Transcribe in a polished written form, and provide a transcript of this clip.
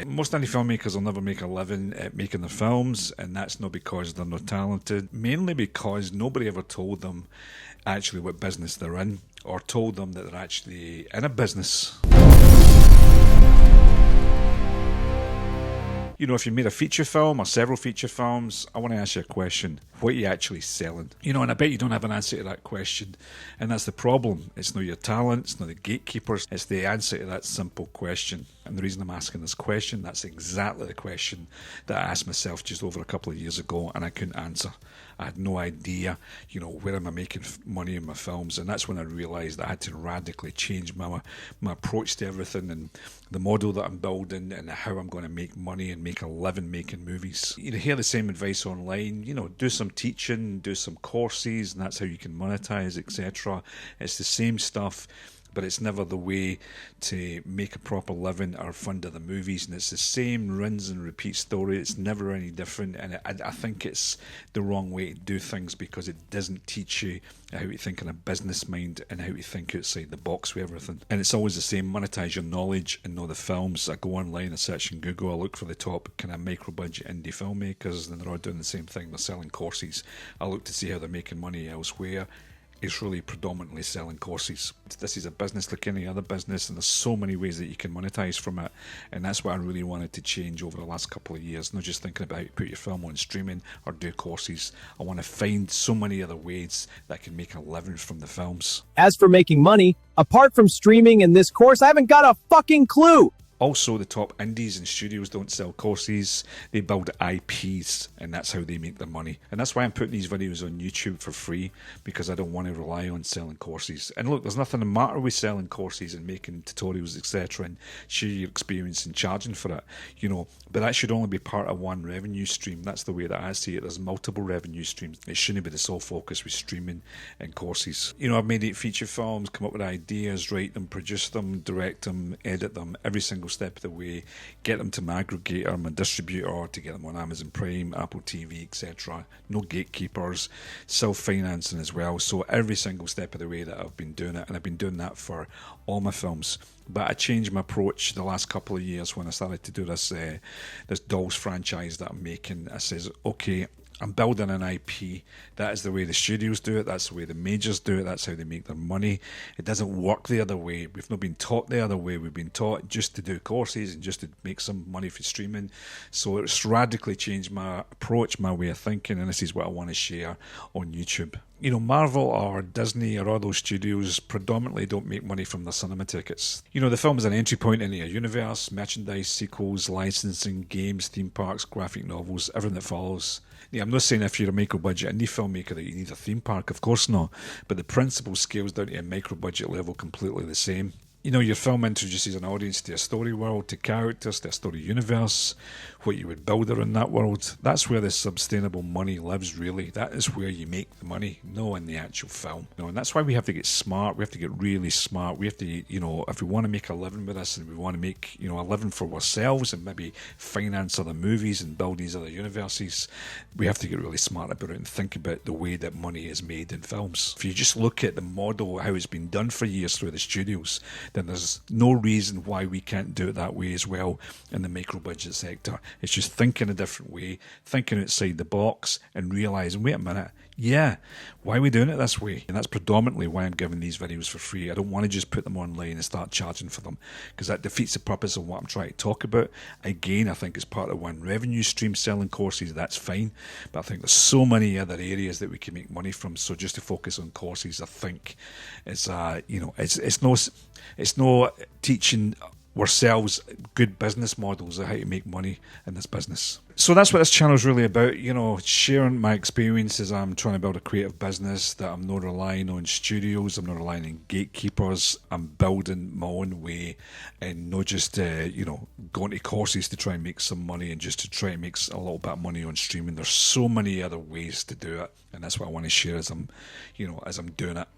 Most indie filmmakers will never make a living at making their films, and that's not because they're not talented, mainly because nobody ever told them actually what business they're in, or told them that they're actually in a business. You know, if you made a feature film or several feature films, I want to ask you a question. What are you actually selling? You know, and I bet you don't have an answer to that question. And that's the problem. It's not your talent, it's not the gatekeepers, it's the answer to that simple question. And the reason I'm asking this question, that's exactly the question that I asked myself just over a couple of years ago, and I couldn't answer. I had no idea, you know, where am I making money in my films? And that's when I realised I had to radically change my approach to everything, and the model that I'm building, and how I'm going to make money and make a living making movies. You hear the same advice online, you know, do some teaching, do some courses, and that's how you can monetize, etc. It's the same stuff, but it's never the way to make a proper living or fund other movies, and it's the same rinse and repeat story. It's never any different, and I think it's the wrong way to do things, because it doesn't teach you how to think in a business mind and how to think outside the box with everything. And it's always the same: monetize your knowledge and know the films. I go online, I search in Google, I look for the top kind of micro budget indie filmmakers, and they're all doing the same thing. They're selling courses. I look to see how they're making money elsewhere. It's really predominantly selling courses. This is a business like any other business, and there's so many ways that you can monetize from it, and that's what I really wanted to change over the last couple of years. Not just thinking about how to put your film on streaming or do courses. I want to find so many other ways that I can make a living from the films. As for making money, apart from streaming and this course, I haven't got a fucking clue. Also, the top indies and studios don't sell courses, they build IPs, and that's how they make their money. And that's why I'm putting these videos on YouTube for free, because I don't want to rely on selling courses. And look, there's nothing the matter with selling courses and making tutorials, etc., and share your experience and charging for it, you know, but that should only be part of one revenue stream. That's the way that I see it. There's multiple revenue streams. It shouldn't be the sole focus with streaming and courses. You know, I've made 8 feature films, come up with ideas, write them, produce them, direct them, edit them, every single step of the way, get them to my aggregator, my distributor, to get them on Amazon Prime, Apple TV, etc. No gatekeepers, self-financing as well. So every single step of the way that I've been doing it, and I've been doing that for all my films. But I changed my approach the last couple of years when I started to do this Dolls franchise that I'm making. I says, okay, I'm building an IP. That is the way the studios do it. That's the way the majors do it. That's how they make their money. It doesn't work the other way. We've not been taught the other way. We've been taught just to do courses and just to make some money for streaming. So it's radically changed my approach, my way of thinking, and this is what I want to share on YouTube. You know, Marvel or Disney or all those studios predominantly don't make money from their cinema tickets. You know, the film is an entry point into a universe, merchandise, sequels, licensing, games, theme parks, graphic novels, everything that follows. Yeah, I'm not saying if you're a micro-budget indie filmmaker that you need a theme park, of course not, but the principle scales down to a micro-budget level completely the same. You know, your film introduces an audience to a story world, to characters, to a story universe, what you would build around that world. That's where the sustainable money lives, really. That is where you make the money, not in the actual film. You know, and that's why we have to get smart. We have to get really smart. We have to, you know, if we want to make a living with this, and we want to make, you know, a living for ourselves and maybe finance other movies and build these other universes, we have to get really smart about it and think about the way that money is made in films. If you just look at the model, how it's been done for years through the studios, then there's no reason why we can't do it that way as well in the micro-budget sector. It's just thinking a different way, thinking outside the box, and realising, wait a minute, yeah, why are we doing it this way? And that's predominantly why I'm giving these videos for free. I don't want to just put them online and start charging for them, because that defeats the purpose of what I'm trying to talk about. Again, I think it's part of one revenue stream, selling courses, that's fine, but I think there's so many other areas that we can make money from. So just to focus on courses, I think it's you know, it's no teaching ourselves good business models of how to make money in this business. So that's what this channel is really about, you know, sharing my experiences. I'm trying to build a creative business that I'm not relying on studios, I'm not relying on gatekeepers. I'm building my own way, and not just, you know, going to courses to try and make some money and just to try and make a little bit of money on streaming. There's so many other ways to do it, and that's what I want to share as I'm, you know, as I'm doing it.